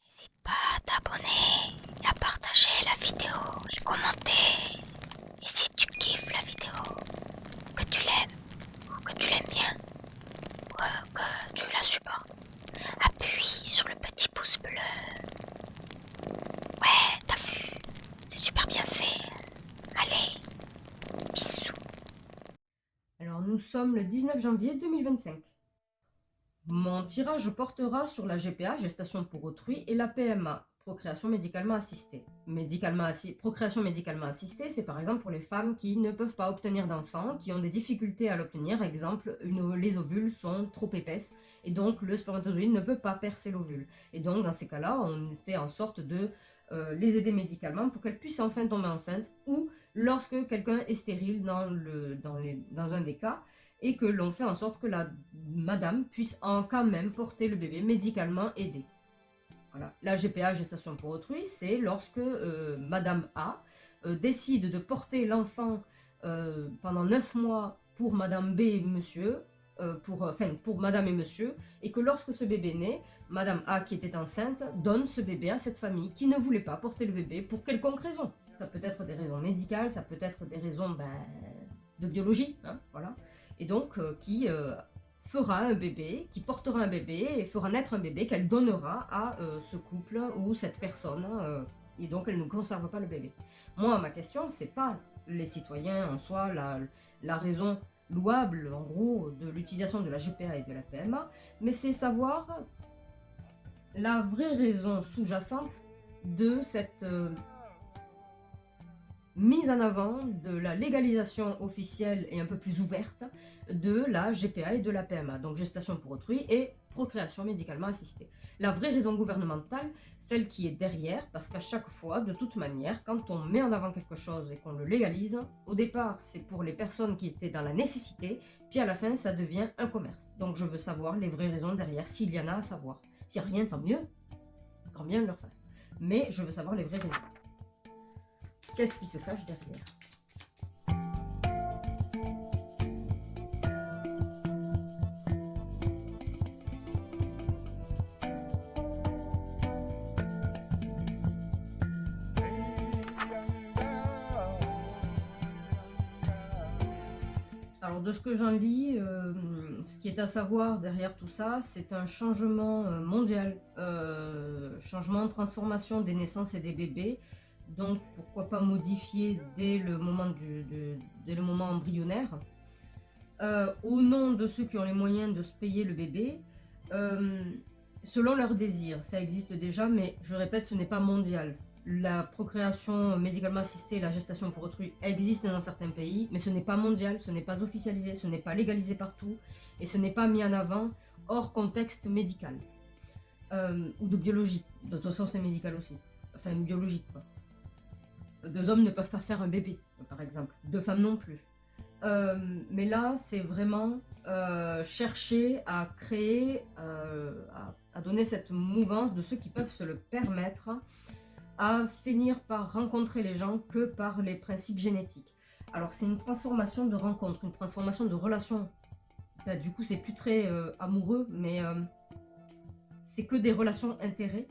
N'hésite pas à t'abonner et à partager la vidéo et commenter. Et si tu kiffes la vidéo, que tu l'aimes ou que tu l'aimes bien, ou que tu la supportes, appuie sur le petit pouce bleu. Ouais, t'as vu, c'est super bien fait. Allez, bisous. Alors nous sommes le 19 janvier 2025. Mon tirage portera sur la GPA, gestation pour autrui, et la PMA, procréation médicalement assistée. Procréation médicalement assistée, c'est par exemple pour les femmes qui ne peuvent pas obtenir d'enfants, qui ont des difficultés à l'obtenir. Exemple, les ovules sont trop épaisses et donc le spermatozoïde ne peut pas percer l'ovule. Et donc dans ces cas-là, on fait en sorte de les aider médicalement pour qu'elles puissent enfin tomber enceintes, ou lorsque quelqu'un est stérile dans un des cas, et que l'on fait en sorte que la madame puisse quand même porter le bébé médicalement aidé. Voilà. La GPA, gestation pour autrui, c'est lorsque madame A décide de porter l'enfant pendant 9 mois pour madame B et monsieur, pour madame et monsieur, et que lorsque ce bébé naît, madame A qui était enceinte donne ce bébé à cette famille qui ne voulait pas porter le bébé pour quelconque raison. Ça peut être des raisons médicales, ça peut être des raisons de biologie, hein, voilà. Et donc qui fera un bébé, qui portera un bébé et fera naître un bébé qu'elle donnera à ce couple ou cette personne, et donc elle ne conserve pas le bébé. Moi, ma question, c'est pas les citoyens en soi, la raison louable en gros de l'utilisation de la GPA et de la PMA, mais c'est savoir la vraie raison sous-jacente de cette mise en avant de la légalisation officielle et un peu plus ouverte de la GPA et de la PMA, donc gestation pour autrui et procréation médicalement assistée. La vraie raison gouvernementale, celle qui est derrière, parce qu'à chaque fois, de toute manière, quand on met en avant quelque chose et qu'on le légalise, au départ, c'est pour les personnes qui étaient dans la nécessité, puis à la fin, ça devient un commerce. Donc je veux savoir les vraies raisons derrière, s'il y en a à savoir. S'il n'y a rien, tant mieux, grand bien leur face. Mais je veux savoir les vraies raisons. Qu'est-ce qui se cache derrière? Alors de ce que j'en lis, ce qui est à savoir derrière tout ça, c'est un changement mondial, changement, transformation des naissances et des bébés. Donc pourquoi pas modifier dès le moment embryonnaire, au nom de ceux qui ont les moyens de se payer le bébé, selon leurs désirs. Ça existe déjà, mais je répète, ce n'est pas mondial. La procréation médicalement assistée, la gestation pour autrui existe dans certains pays, mais ce n'est pas mondial, ce n'est pas officialisé, ce n'est pas légalisé partout, et ce n'est pas mis en avant hors contexte médical. Ou de biologie. De toute façon, c'est médical aussi. Enfin, biologique, quoi. 2 hommes ne peuvent pas faire un bébé, par exemple. 2 femmes non plus. Mais là, c'est vraiment chercher à créer, à donner cette mouvance de ceux qui peuvent se le permettre, à finir par rencontrer les gens que par les principes génétiques. Alors c'est une transformation de rencontre, une transformation de relation. Du coup, c'est plus très amoureux, mais c'est que des relations intérêts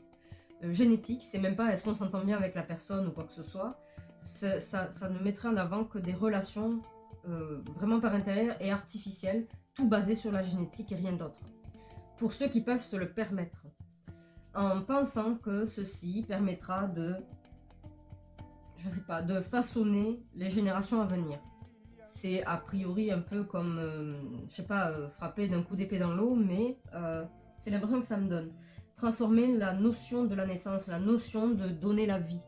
génétiques. C'est même pas est-ce qu'on s'entend bien avec la personne ou quoi que ce soit. Ça ne mettrait en avant que des relations vraiment par intérieur et artificielles, tout basé sur la génétique et rien d'autre. Pour ceux qui peuvent se le permettre, en pensant que ceci permettra de façonner les générations à venir. C'est a priori un peu comme, frapper d'un coup d'épée dans l'eau, mais c'est l'impression que ça me donne. Transformer la notion de la naissance, la notion de donner la vie.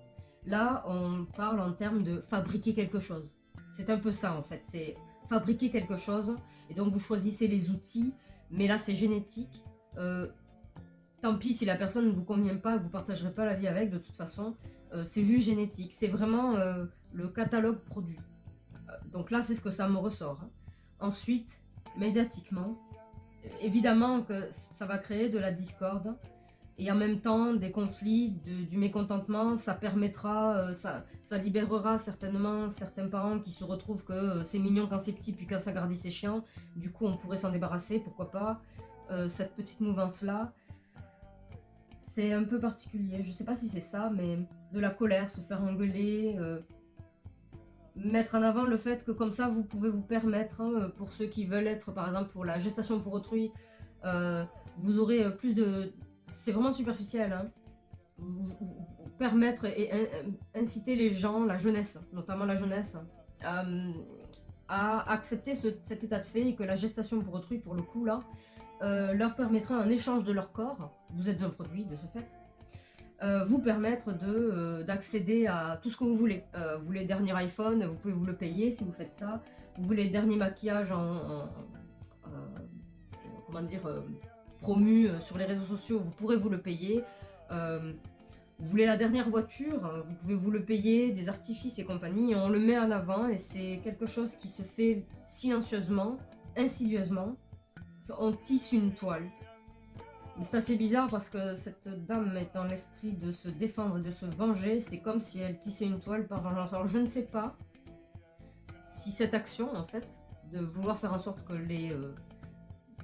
Là, on parle en termes de fabriquer quelque chose. C'est un peu ça en fait, c'est fabriquer quelque chose, et donc vous choisissez les outils, mais là c'est génétique. Tant pis si la personne ne vous convient pas, vous ne partagerez pas la vie avec, de toute façon, c'est juste génétique, c'est vraiment le catalogue produit. Donc là, c'est ce que ça me ressort. Ensuite, médiatiquement, évidemment que ça va créer de la discorde, et en même temps des conflits, du mécontentement, ça permettra, ça libérera certainement certains parents qui se retrouvent que c'est mignon quand c'est petit, puis quand ça grandit c'est chiant. Du coup, on pourrait s'en débarrasser, pourquoi pas. Cette petite mouvance-là, c'est un peu particulier. Je sais pas si c'est ça, mais de la colère, se faire engueuler, mettre en avant le fait que comme ça, vous pouvez vous permettre, hein, pour ceux qui veulent être, par exemple, pour la gestation pour autrui, vous aurez plus de... C'est vraiment superficiel, hein. Vous permettre et inciter les gens, la jeunesse, notamment la jeunesse, à accepter cet état de fait et que la gestation pour autrui, pour le coup, là, leur permettra un échange de leur corps, vous êtes un produit de ce fait, vous permettre d'accéder à tout ce que vous voulez. Vous voulez le dernier iPhone, vous pouvez vous le payer si vous faites ça. Vous voulez le dernier maquillage comment dire, promu sur les réseaux sociaux, vous pourrez vous le payer. Vous voulez la dernière voiture, vous pouvez vous le payer, des artifices et compagnie, et on le met en avant, et c'est quelque chose qui se fait silencieusement, insidieusement. On tisse une toile. Mais c'est assez bizarre parce que cette dame est dans l'esprit de se défendre, de se venger. C'est comme si elle tissait une toile par vengeance. Alors je ne sais pas si cette action, en fait, de vouloir faire en sorte que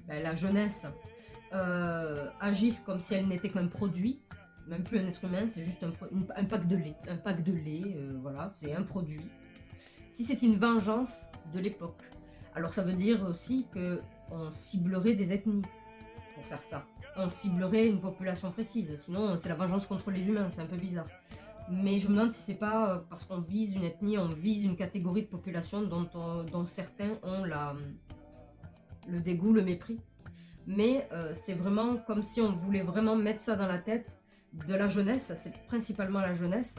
la jeunesse agisse comme si elle n'était qu'un produit, même plus un être humain, c'est juste un pack de lait. Un pack de lait, voilà, c'est un produit. Si c'est une vengeance de l'époque, alors ça veut dire aussi qu'on ciblerait des ethnies pour faire ça. On ciblerait une population précise, sinon c'est la vengeance contre les humains, c'est un peu bizarre. Mais je me demande si c'est pas parce qu'on vise une ethnie, on vise une catégorie de population dont certains ont le dégoût, le mépris. Mais c'est vraiment comme si on voulait vraiment mettre ça dans la tête de la jeunesse, c'est principalement la jeunesse,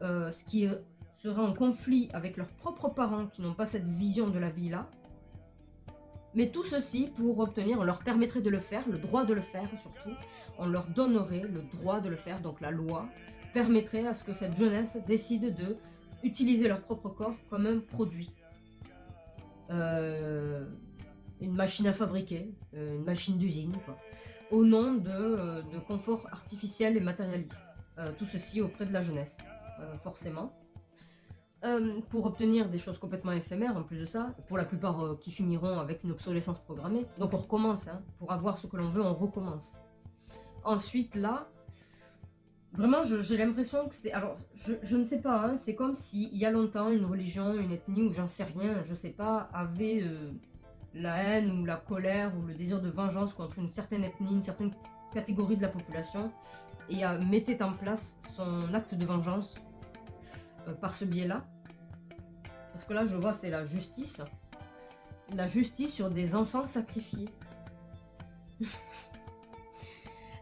ce qui sera en conflit avec leurs propres parents qui n'ont pas cette vision de la vie là. Mais tout ceci pour obtenir, on leur permettrait de le faire, le droit de le faire surtout, on leur donnerait le droit de le faire, donc la loi permettrait à ce que cette jeunesse décide de utiliser leur propre corps comme un produit. Une machine à fabriquer, une machine d'usine, quoi, au nom de confort artificiel et matérialiste. Tout ceci auprès de la jeunesse, forcément. Pour obtenir des choses complètement éphémères en plus de ça, pour la plupart qui finiront avec une obsolescence programmée. Donc on recommence, hein. Pour avoir ce que l'on veut, on recommence. Ensuite là, vraiment j'ai l'impression que c'est... Alors je ne sais pas, hein, c'est comme s'il y a longtemps une religion, une ethnie, ou j'en sais rien, je sais pas, avait la haine ou la colère ou le désir de vengeance contre une certaine ethnie, une certaine catégorie de la population, et mettait en place son acte de vengeance par ce biais-là. Parce que là, je vois, c'est la justice. La justice sur des enfants sacrifiés.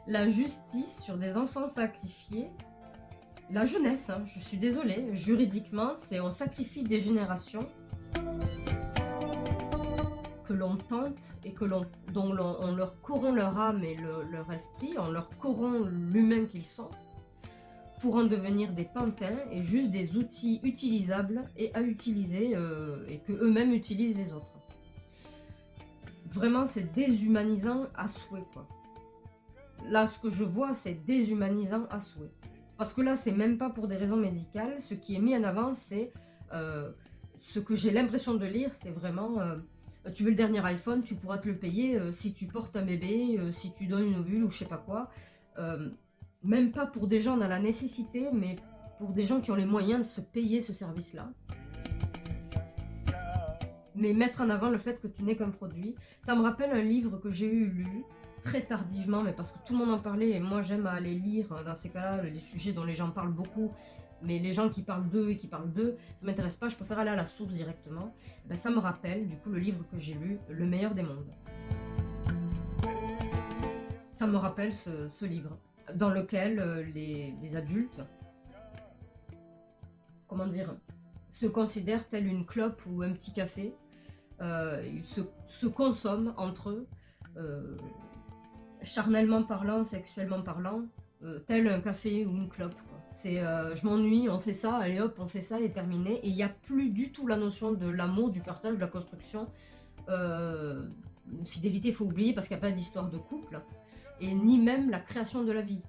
La justice sur des enfants sacrifiés. La jeunesse, hein, je suis désolée, juridiquement, c'est on sacrifie des générations que l'on tente et dont on leur corrompt leur âme et leur esprit, on leur corrompt l'humain qu'ils sont, pour en devenir des pantins et juste des outils utilisables et à utiliser et que eux-mêmes utilisent les autres. Vraiment, c'est déshumanisant à souhait, quoi. Là, ce que je vois, c'est déshumanisant à souhait. Parce que là, c'est même pas pour des raisons médicales. Ce qui est mis en avant, c'est ce que j'ai l'impression de lire, c'est vraiment tu veux le dernier iPhone, tu pourras te le payer si tu portes un bébé, si tu donnes une ovule ou je sais pas quoi. Même pas pour des gens dans la nécessité, mais pour des gens qui ont les moyens de se payer ce service-là. Mais mettre en avant le fait que tu n'es qu'un produit, ça me rappelle un livre que j'ai lu très tardivement, mais parce que tout le monde en parlait, et moi j'aime aller lire dans ces cas-là les sujets dont les gens parlent beaucoup, mais les gens qui parlent d'eux et qui parlent d'eux, ça m'intéresse pas, je préfère aller à la source directement. Ben, ça me rappelle du coup le livre que j'ai lu, Le meilleur des mondes. Ça me rappelle ce livre, dans lequel les adultes, comment dire, se considèrent tel une clope ou un petit café. Ils se consomment entre eux, charnellement parlant, sexuellement parlant, tel un café ou une clope, quoi. C'est je m'ennuie, on fait ça, allez hop, on fait ça et terminé. Et il n'y a plus du tout la notion de l'amour, du partage, de la construction. Fidélité, il faut oublier parce qu'il n'y a pas d'histoire de couple. et ni même la création de la vie.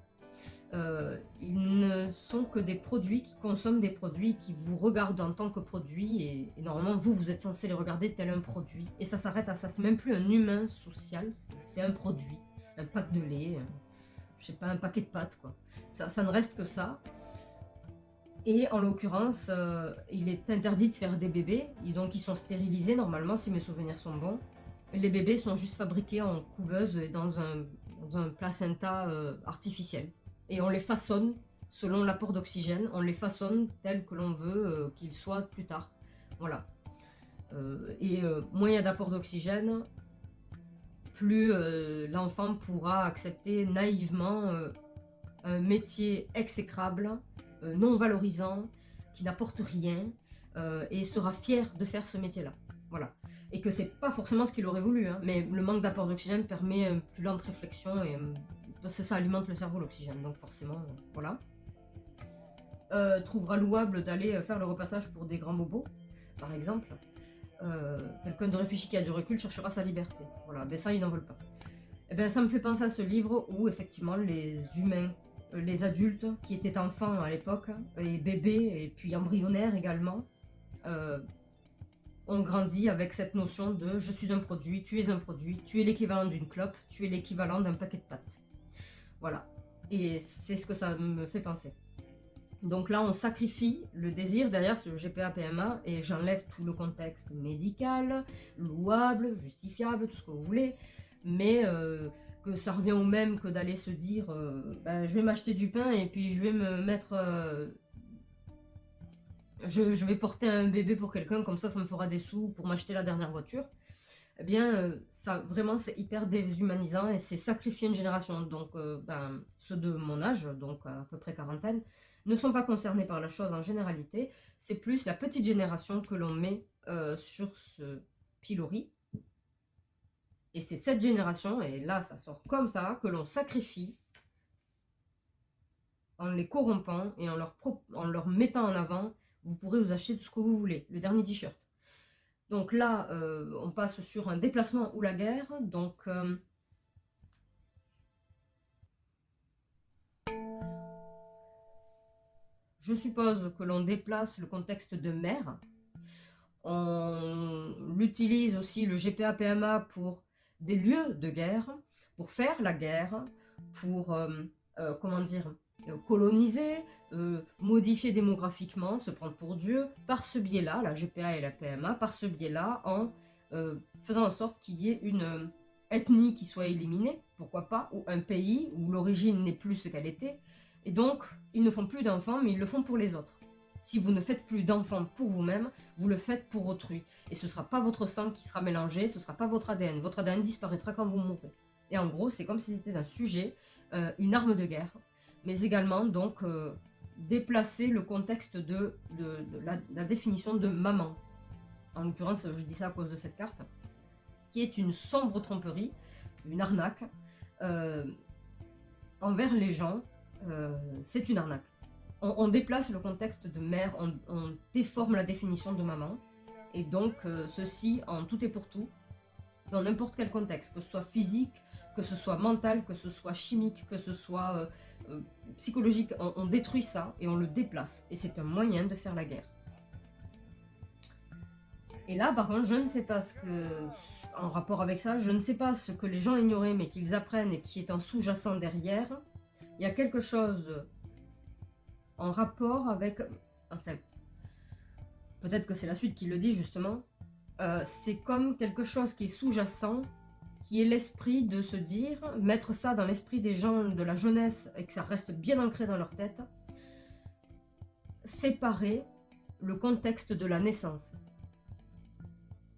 Ils ne sont que des produits qui consomment des produits, qui vous regardent en tant que produit, et normalement vous êtes censé les regarder tel un produit. Et ça s'arrête à ça, c'est même plus un humain social, c'est un produit, un pack de lait, je sais pas, un paquet de pâtes quoi. Ça ne reste que ça. Et en l'occurrence, il est interdit de faire des bébés, et donc ils sont stérilisés normalement si mes souvenirs sont bons. Les bébés sont juste fabriqués en couveuse et dans un placenta artificiel. Et on les façonne selon l'apport d'oxygène, on les façonne tels que l'on veut qu'ils soient plus tard. Voilà. Moins il y a d'apport d'oxygène, plus l'enfant pourra accepter naïvement un métier exécrable, non valorisant, qui n'apporte rien, et sera fier de faire ce métier-là. Voilà. Et que c'est pas forcément ce qu'il aurait voulu, hein, mais le manque d'apport d'oxygène permet une plus lente réflexion, et ça alimente le cerveau, l'oxygène, donc forcément, voilà. Trouvera louable d'aller faire le repassage pour des grands bobos, par exemple. Quelqu'un de réfléchi qui a du recul cherchera sa liberté. Voilà, ben ça, ils n'en veulent pas. Et ben ça me fait penser à ce livre où, effectivement, les humains, les adultes qui étaient enfants à l'époque, et bébés, et puis embryonnaires également, ont grandi avec cette notion de je suis un produit, tu es l'équivalent d'une clope, tu es l'équivalent d'un paquet de pâtes. Voilà. Et c'est ce que ça me fait penser. Donc là, on sacrifie le désir derrière ce GPA-PMA, et j'enlève tout le contexte médical, louable, justifiable, tout ce que vous voulez, mais que ça revient au même que d'aller se dire je vais m'acheter du pain et puis je vais me mettre... je vais porter un bébé pour quelqu'un, comme ça me fera des sous pour m'acheter la dernière voiture. Eh bien, ça vraiment c'est hyper déshumanisant et c'est sacrifier une génération. Donc, ceux de mon âge, donc à peu près quarantaine, ne sont pas concernés par la chose en généralité. C'est plus la petite génération que l'on met sur ce pilori. Et c'est cette génération, et là ça sort comme ça, que l'on sacrifie en les corrompant et en leur mettant en avant. Vous pourrez vous acheter tout ce que vous voulez, le dernier t-shirt. Donc là, on passe sur un déplacement ou la guerre. Donc, je suppose que l'on déplace le contexte de mer. On utilise aussi le GPA-PMA pour des lieux de guerre, pour faire la guerre, pour, coloniser, modifier démographiquement, se prendre pour Dieu, par ce biais-là, la GPA et la PMA, par ce biais-là, en faisant en sorte qu'il y ait une ethnie qui soit éliminée, pourquoi pas, ou un pays où l'origine n'est plus ce qu'elle était, et donc ils ne font plus d'enfants, mais ils le font pour les autres. Si vous ne faites plus d'enfants pour vous-même, vous le faites pour autrui. Et ce ne sera pas votre sang qui sera mélangé, ce ne sera pas votre ADN. Votre ADN disparaîtra quand vous mourrez. Et en gros, c'est comme si c'était un sujet, une arme de guerre, mais également donc déplacer le contexte de la définition de maman. En l'occurrence, je dis ça à cause de cette carte, qui est une sombre tromperie, une arnaque envers les gens. C'est une arnaque. On déplace le contexte de mère, on déforme la définition de maman, et donc ceci en tout et pour tout, dans n'importe quel contexte, que ce soit physique, que ce soit mental, que ce soit chimique, que ce soit psychologique, on détruit ça et on le déplace, et c'est un moyen de faire la guerre. Et là, par contre, je ne sais pas ce que, en rapport avec ça, je ne sais pas ce que les gens ignoraient, mais qu'ils apprennent et qui est en sous-jacent derrière. Il y a quelque chose en rapport avec... Enfin, peut-être que c'est la suite qui le dit justement. C'est comme quelque chose qui est sous-jacent, qui est l'esprit de se dire, mettre ça dans l'esprit des gens de la jeunesse et que ça reste bien ancré dans leur tête, séparer le contexte de la naissance.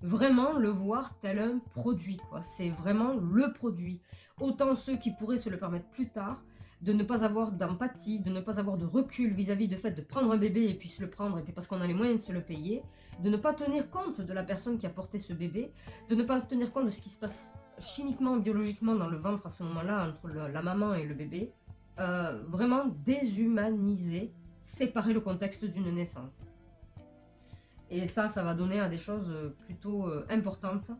Vraiment le voir tel un produit, quoi. C'est vraiment le produit. Autant ceux qui pourraient se le permettre plus tard, de ne pas avoir d'empathie, de ne pas avoir de recul vis-à-vis du fait de prendre un bébé et puis se le prendre, et puis parce qu'on a les moyens de se le payer, de ne pas tenir compte de la personne qui a porté ce bébé, de ne pas tenir compte de ce qui se passe chimiquement, biologiquement dans le ventre à ce moment-là, entre la maman et le bébé, vraiment déshumaniser, séparer le contexte d'une naissance. Et ça va donner à des choses plutôt importantes.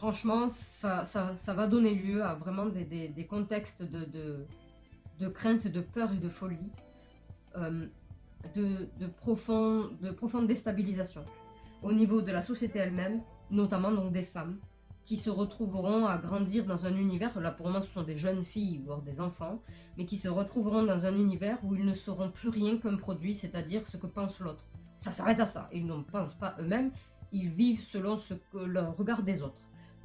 Franchement, ça va donner lieu à vraiment des contextes de crainte, de peur et de folie, euh, de profonde déstabilisation au niveau de la société elle-même, notamment donc des femmes, qui se retrouveront à grandir dans un univers, là pour moi ce sont des jeunes filles, voire des enfants, mais qui se retrouveront dans un univers où ils ne seront plus rien qu'un produit, c'est-à-dire ce que pense l'autre. Ça s'arrête à ça, ils n'en pensent pas eux-mêmes, ils vivent selon ce que le regard des autres.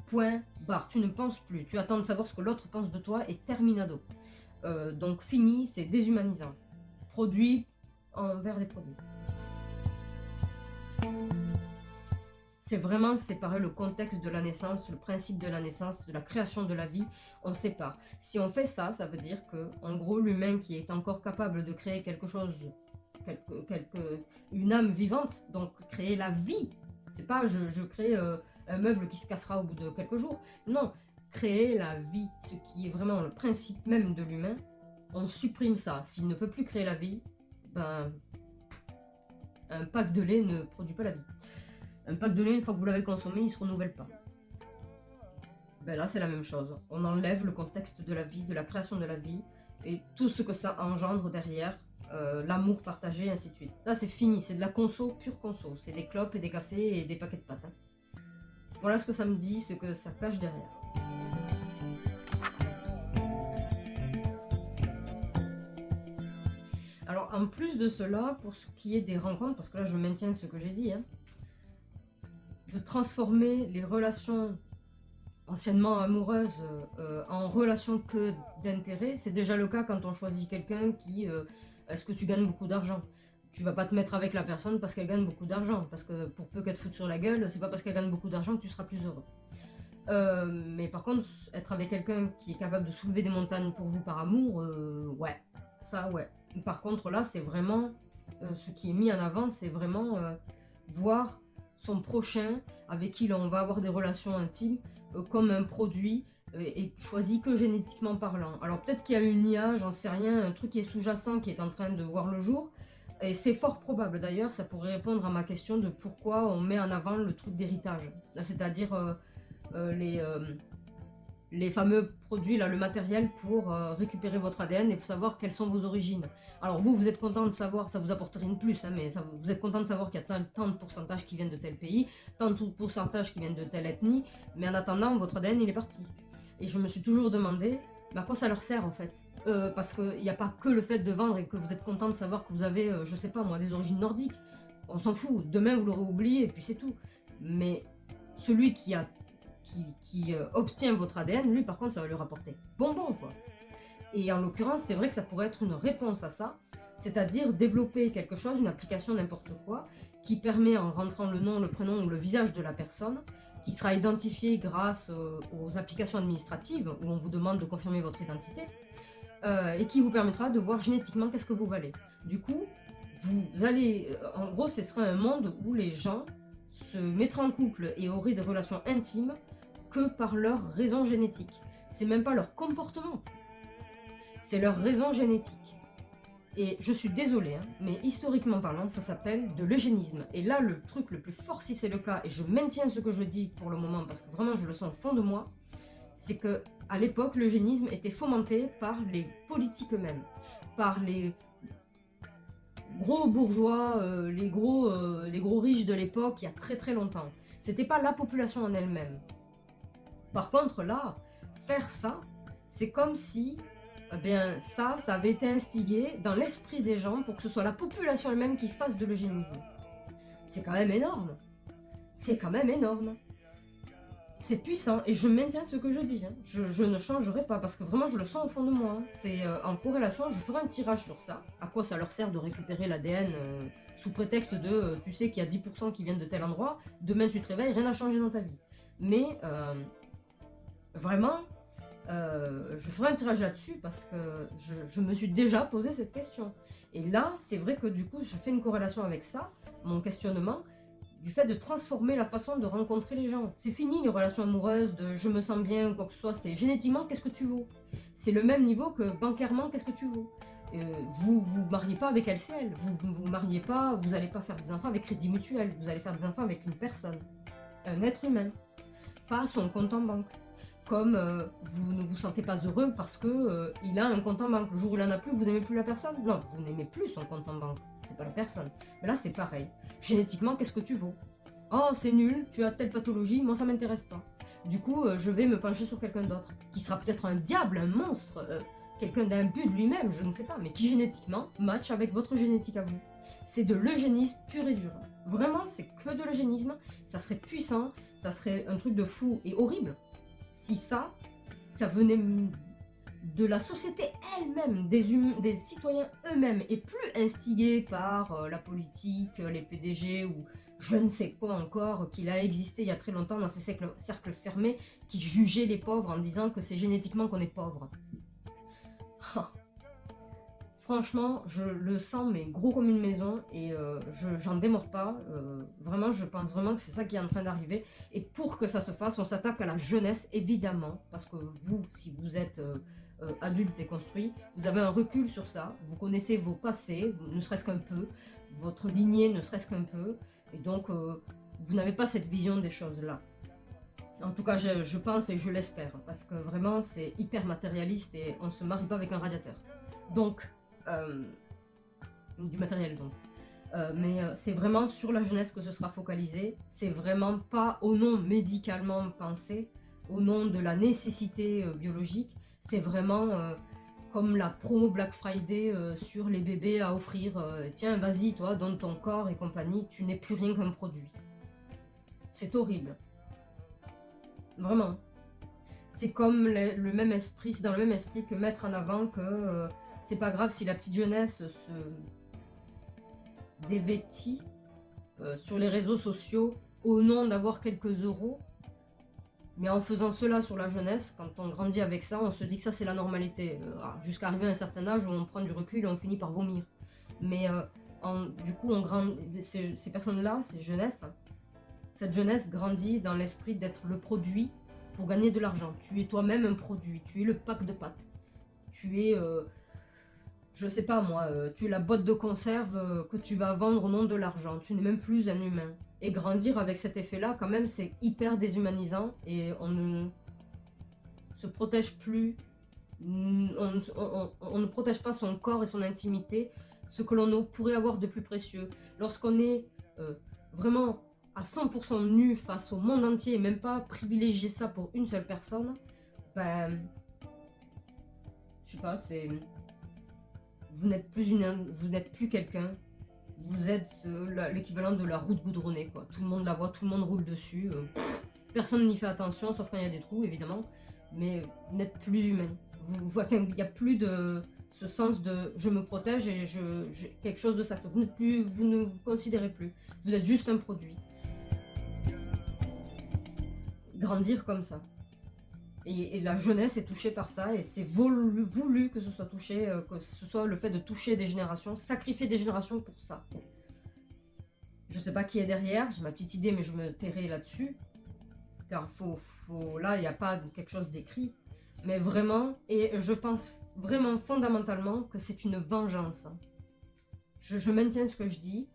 Point, barre, tu ne penses plus, tu attends de savoir ce que l'autre pense de toi et terminado. Donc fini, c'est déshumanisant. Produit envers des produits. C'est vraiment séparer le contexte de la naissance, le principe de la naissance, de la création de la vie, on sépare. Si on fait ça, ça veut dire que, en gros, l'humain qui est encore capable de créer quelque chose, une âme vivante, donc créer la vie, c'est pas je crée un meuble qui se cassera au bout de quelques jours, non, créer la vie, ce qui est vraiment le principe même de l'humain, on supprime ça. S'il ne peut plus créer la vie, ben, un pack de lait ne produit pas la vie. Un pack de lait, une fois que vous l'avez consommé, il ne se renouvelle pas. Ben là, c'est la même chose. On enlève le contexte de la vie, de la création de la vie, et tout ce que ça engendre derrière, l'amour partagé, et ainsi de suite. Là, c'est fini, c'est de la conso, pure conso. C'est des clopes et des cafés et des paquets de pâtes. Hein. Voilà ce que ça me dit, ce que ça cache derrière. Alors, en plus de cela, pour ce qui est des rencontres, parce que là, je maintiens ce que j'ai dit, hein, de transformer les relations anciennement amoureuses en relations que d'intérêt. C'est déjà le cas quand on choisit quelqu'un qui... est-ce que tu gagnes beaucoup d'argent? Tu vas pas te mettre avec la personne parce qu'elle gagne beaucoup d'argent. Parce que pour peu qu'elle te foute sur la gueule, c'est pas parce qu'elle gagne beaucoup d'argent que tu seras plus heureux. Mais par contre, être avec quelqu'un qui est capable de soulever des montagnes pour vous par amour, ouais. Ça, ouais. Par contre, là, c'est vraiment... ce qui est mis en avant, c'est vraiment voir son prochain avec qui on va avoir des relations intimes comme un produit et choisi que génétiquement parlant. Alors peut-être qu'il y a une IA, j'en sais rien, un truc qui est sous-jacent qui est en train de voir le jour. Et c'est fort probable d'ailleurs, ça pourrait répondre à ma question de pourquoi on met en avant le truc d'héritage. C'est-à-dire les fameux produits, là, le matériel pour récupérer votre ADN et savoir quelles sont vos origines. Alors vous êtes content de savoir, ça vous apporte rien de plus, hein, mais vous êtes content de savoir qu'il y a tant de pourcentage qui viennent de tel pays, tant de pourcentage qui viennent de telle ethnie, mais en attendant, votre ADN, il est parti. Et je me suis toujours demandé, à quoi ça leur sert en fait parce qu'il n'y a pas que le fait de vendre et que vous êtes content de savoir que vous avez, je sais pas moi, des origines nordiques. On s'en fout, demain vous l'aurez oublié et puis c'est tout. Mais celui qui obtient votre ADN, lui par contre ça va lui rapporter bonbon quoi. Et en l'occurrence c'est vrai que ça pourrait être une réponse à ça, c'est-à-dire développer quelque chose, une application n'importe quoi, qui permet en rentrant le nom, le prénom ou le visage de la personne, qui sera identifié grâce aux applications administratives où on vous demande de confirmer votre identité, et qui vous permettra de voir génétiquement qu'est-ce que vous valez. Du coup, vous allez, en gros ce sera un monde où les gens se mettraient en couple et auraient des relations intimes que par leur raison génétique. C'est même pas leur comportement, c'est leur raison génétique. Et je suis désolée, hein, mais historiquement parlant, ça s'appelle de l'eugénisme. Et là, le truc le plus fort, si c'est le cas, et je maintiens ce que je dis pour le moment, parce que vraiment je le sens au fond de moi, c'est que à l'époque, l'eugénisme était fomenté par les politiques eux-mêmes, par les gros bourgeois, les gros riches de l'époque, il y a très très longtemps. C'était pas la population en elle-même. Par contre, là, faire ça, c'est comme si ça avait été instigé dans l'esprit des gens pour que ce soit la population elle-même qui fasse de l'eugénisme. C'est quand même énorme. C'est quand même énorme. C'est puissant et je maintiens ce que je dis. Hein. Je ne changerai pas parce que vraiment je le sens au fond de moi. Hein. C'est en corrélation, je ferai un tirage sur ça. À quoi ça leur sert de récupérer l'ADN sous prétexte de tu sais qu'il y a 10% qui viennent de tel endroit, demain tu te réveilles, rien n'a changé dans ta vie. Mais vraiment, je ferai un tirage là-dessus parce que je me suis déjà posé cette question. Et là, c'est vrai que du coup, je fais une corrélation avec ça, mon questionnement, du fait de transformer la façon de rencontrer les gens. C'est fini les relations amoureuses de je me sens bien ou quoi que ce soit, c'est génétiquement qu'est-ce que tu vaux. C'est le même niveau que bancairement qu'est-ce que tu vaux. Vous vous mariez pas avec LCL, vous mariez pas, vous allez pas faire des enfants avec Crédit Mutuel, vous allez faire des enfants avec une personne, un être humain. pas son compte en banque. Comme vous ne vous sentez pas heureux parce que il a un compte en banque. Le jour où il en a plus, vous n'aimez plus la personne? Non, vous n'aimez plus son compte en banque. C'est pas la personne. Mais là, c'est pareil. Génétiquement, qu'est-ce que tu vaux? Oh, c'est nul, tu as telle pathologie, moi ça m'intéresse pas. Du coup, je vais me pencher sur quelqu'un d'autre, qui sera peut-être un diable, un monstre, quelqu'un d'imbu de lui-même, je ne sais pas, mais qui génétiquement match avec votre génétique à vous. C'est de l'eugénisme pur et dur. Vraiment, c'est que de l'eugénisme, ça serait puissant, ça serait un truc de fou et horrible. Si ça venait de la société elle-même, des citoyens eux-mêmes, et plus instigés par la politique, les PDG ou je ne sais quoi encore, qu'il a existé il y a très longtemps dans ces cercles fermés qui jugeaient les pauvres en disant que c'est génétiquement qu'on est pauvre. Ah. Franchement, je le sens mais gros comme une maison et j'en démords pas. Vraiment, je pense vraiment que c'est ça qui est en train d'arriver. Et pour que ça se fasse, on s'attaque à la jeunesse, évidemment. Parce que vous, si vous êtes adulte et construit, vous avez un recul sur ça. Vous connaissez vos passés, ne serait-ce qu'un peu. Votre lignée, ne serait-ce qu'un peu. Et donc, vous n'avez pas cette vision des choses-là. En tout cas, je pense et je l'espère. Parce que vraiment, c'est hyper matérialiste et on ne se marie pas avec un radiateur. Donc... du matériel donc. Mais c'est vraiment sur la jeunesse que ce sera focalisé. C'est vraiment pas au nom médicalement pensé, au nom de la nécessité biologique. C'est vraiment comme la promo Black Friday sur les bébés à offrir. Tiens, vas-y, toi, donne ton corps et compagnie, tu n'es plus rien qu'un produit. C'est horrible. Vraiment. C'est comme le même esprit, c'est dans le même esprit que mettre en avant que c'est pas grave si la petite jeunesse se dévêtit sur les réseaux sociaux au nom d'avoir quelques euros. Mais en faisant cela sur la jeunesse, quand on grandit avec ça, on se dit que ça c'est la normalité. Jusqu'à arriver à un certain âge où on prend du recul et on finit par vomir. Mais du coup, ces personnes-là, ces jeunesses, cette jeunesse grandit dans l'esprit d'être le produit pour gagner de l'argent. Tu es toi-même un produit, tu es le pack de pâtes. Tu es... je sais pas moi, tu es la boîte de conserve que tu vas vendre au nom de l'argent. Tu n'es même plus un humain. Et grandir avec cet effet-là, quand même, c'est hyper déshumanisant et on ne se protège plus. On ne protège pas son corps et son intimité, ce que l'on pourrait avoir de plus précieux. Lorsqu'on est vraiment à 100% nu face au monde entier et même pas privilégier ça pour une seule personne, ben... je sais pas, c'est... Vous n'êtes plus quelqu'un. Vous êtes l'équivalent de la route goudronnée, quoi. Tout le monde la voit, tout le monde roule dessus. Personne n'y fait attention, sauf quand il y a des trous, évidemment. Mais vous n'êtes plus humain. Il n'y a plus de ce sens de je me protège et quelque chose de ça. Vous ne vous considérez plus. Vous êtes juste un produit. Grandir comme ça. Et la jeunesse est touchée par ça, et c'est voulu que ce soit touché, que ce soit le fait de toucher des générations, sacrifier des générations pour ça. Je sais pas qui est derrière, j'ai ma petite idée, mais je me tairai là-dessus. Car là, il n'y a pas quelque chose d'écrit. Mais vraiment, et je pense vraiment fondamentalement que c'est une vengeance. Je maintiens ce que je dis.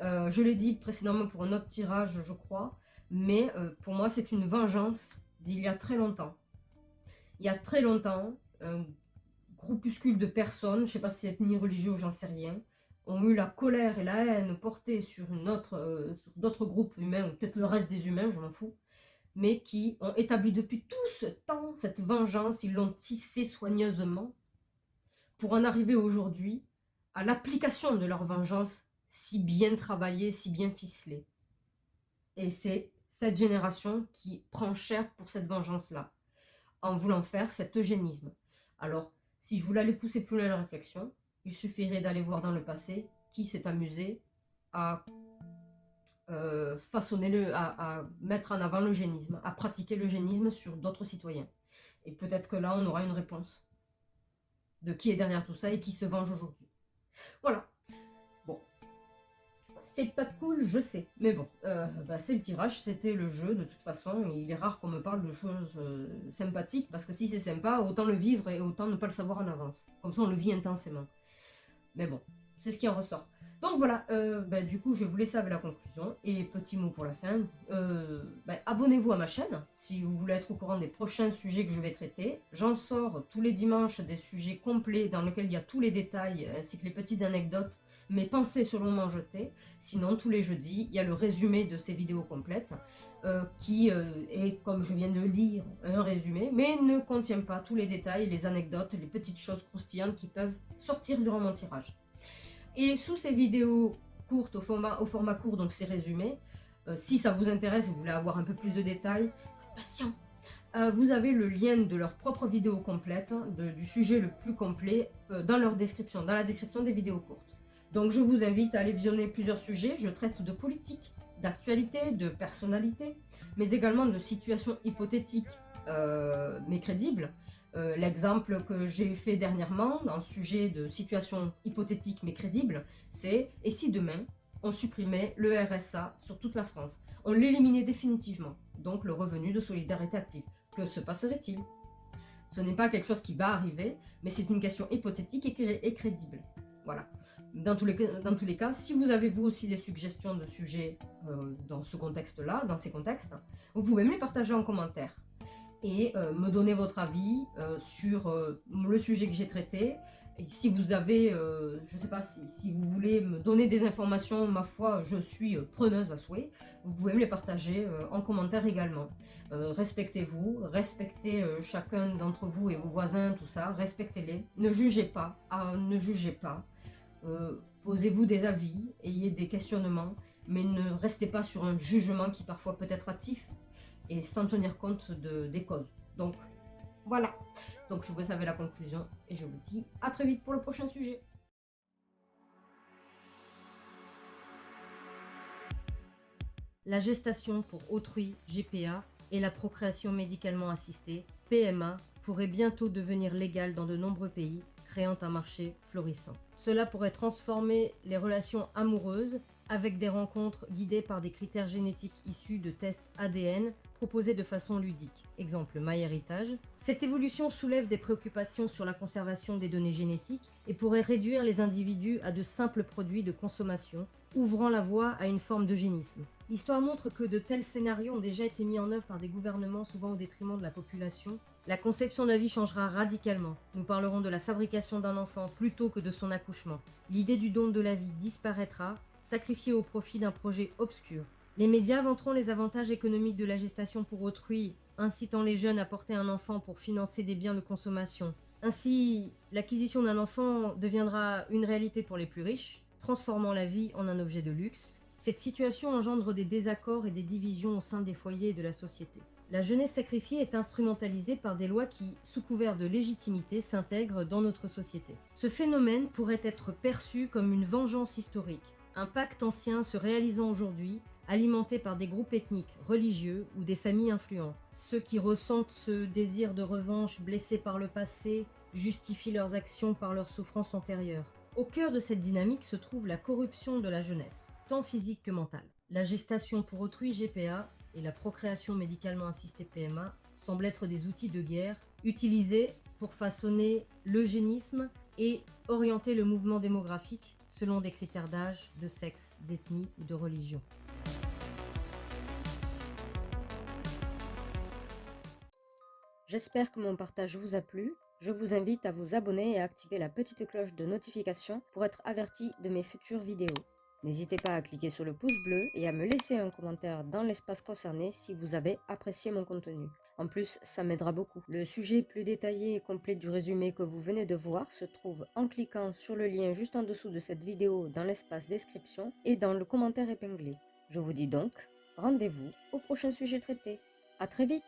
Je l'ai dit précédemment pour un autre tirage, je crois. Mais pour moi, c'est une vengeance d'il y a très longtemps. Il y a très longtemps, un groupuscule de personnes, je ne sais pas si c'est ethnie, religieux ou j'en sais rien, ont eu la colère et la haine portée sur sur d'autres groupes humains, ou peut-être le reste des humains, je m'en fous, mais qui ont établi depuis tout ce temps cette vengeance, ils l'ont tissée soigneusement, pour en arriver aujourd'hui à l'application de leur vengeance si bien travaillée, si bien ficelée. Et c'est cette génération qui prend cher pour cette vengeance-là, en voulant faire cet eugénisme. Alors, si je voulais aller pousser plus loin la réflexion, il suffirait d'aller voir dans le passé qui s'est amusé à à mettre en avant l'eugénisme, à pratiquer l'eugénisme sur d'autres citoyens. Et peut-être que là, on aura une réponse de qui est derrière tout ça et qui se venge aujourd'hui. Voilà. Bon. C'est pas cool, je sais. Mais bon, c'est le tirage, c'était le jeu, de toute façon. Il est rare qu'on me parle de choses sympathiques, parce que si c'est sympa, autant le vivre et autant ne pas le savoir en avance. Comme ça, on le vit intensément. Mais bon, c'est ce qui en ressort. Donc voilà, du coup, je vais vous laisser avec la conclusion. Et petit mot pour la fin, abonnez-vous à ma chaîne si vous voulez être au courant des prochains sujets que je vais traiter. J'en sors tous les dimanches des sujets complets dans lesquels il y a tous les détails ainsi que les petites anecdotes, mes pensées selon mon jeté. Sinon, tous les jeudis, il y a le résumé de ces vidéos complètes qui est, comme je viens de le dire, un résumé, mais ne contient pas tous les détails, les anecdotes, les petites choses croustillantes qui peuvent sortir durant mon tirage. Et sous ces vidéos courtes, au format court, donc ces résumés, si ça vous intéresse, vous voulez avoir un peu plus de détails, patient, vous avez le lien de leur propre vidéo complète, du sujet le plus complet, dans leur description, dans la description des vidéos courtes. Donc je vous invite à aller visionner plusieurs sujets. Je traite de politique, d'actualité, de personnalité, mais également de situations hypothétiques, mais crédibles. L'exemple que j'ai fait dernièrement, dans le sujet de situation hypothétique mais crédible, c'est « Et si demain, on supprimait le RSA sur toute la France? On l'éliminait définitivement, donc le revenu de solidarité active. Que se passerait-il » Ce n'est pas quelque chose qui va arriver, mais c'est une question hypothétique et crédible. Voilà. Dans tous les cas, si vous avez vous aussi des suggestions de sujets dans ce contexte-là, dans ces contextes, vous pouvez me les partager en commentaire et me donner votre avis sur le sujet que j'ai traité. Et si vous avez, je ne sais pas, si vous voulez me donner des informations, ma foi, je suis preneuse à souhait, vous pouvez me les partager en commentaire également. Respectez-vous, respectez chacun d'entre vous et vos voisins, tout ça, respectez-les. Ne jugez pas, ne jugez pas. Posez-vous des avis, ayez des questionnements, mais ne restez pas sur un jugement qui parfois peut être hâtif et sans tenir compte des causes. Donc voilà, donc je vous savais la conclusion et je vous dis à très vite pour le prochain sujet. La gestation pour autrui, GPA, et la procréation médicalement assistée, PMA, pourrait bientôt devenir légale dans de nombreux pays, créant un marché florissant. Cela pourrait transformer les relations amoureuses avec des rencontres guidées par des critères génétiques issus de tests ADN proposés de façon ludique. Exemple MyHeritage. Cette évolution soulève des préoccupations sur la conservation des données génétiques et pourrait réduire les individus à de simples produits de consommation, ouvrant la voie à une forme d'eugénisme. L'histoire montre que de tels scénarios ont déjà été mis en œuvre par des gouvernements, souvent au détriment de la population. La conception de la vie changera radicalement. Nous parlerons de la fabrication d'un enfant plutôt que de son accouchement. L'idée du don de la vie disparaîtra, sacrifiée au profit d'un projet obscur. Les médias vanteront les avantages économiques de la gestation pour autrui, incitant les jeunes à porter un enfant pour financer des biens de consommation. Ainsi, l'acquisition d'un enfant deviendra une réalité pour les plus riches, transformant la vie en un objet de luxe. Cette situation engendre des désaccords et des divisions au sein des foyers et de la société. La jeunesse sacrifiée est instrumentalisée par des lois qui, sous couvert de légitimité, s'intègrent dans notre société. Ce phénomène pourrait être perçu comme une vengeance historique, un pacte ancien se réalisant aujourd'hui, alimenté par des groupes ethniques, religieux ou des familles influentes. Ceux qui ressentent ce désir de revanche blessés par le passé justifient leurs actions par leurs souffrances antérieures. Au cœur de cette dynamique se trouve la corruption de la jeunesse, tant physique que mentale. La gestation pour autrui GPA et la procréation médicalement assistée PMA semblent être des outils de guerre utilisés pour façonner l'eugénisme et orienter le mouvement démographique selon des critères d'âge, de sexe, d'ethnie ou de religion. J'espère que mon partage vous a plu. Je vous invite à vous abonner et à activer la petite cloche de notification pour être averti de mes futures vidéos. N'hésitez pas à cliquer sur le pouce bleu et à me laisser un commentaire dans l'espace concerné si vous avez apprécié mon contenu. En plus, ça m'aidera beaucoup. Le sujet plus détaillé et complet du résumé que vous venez de voir se trouve en cliquant sur le lien juste en dessous de cette vidéo dans l'espace description et dans le commentaire épinglé. Je vous dis donc, rendez-vous au prochain sujet traité. À très vite!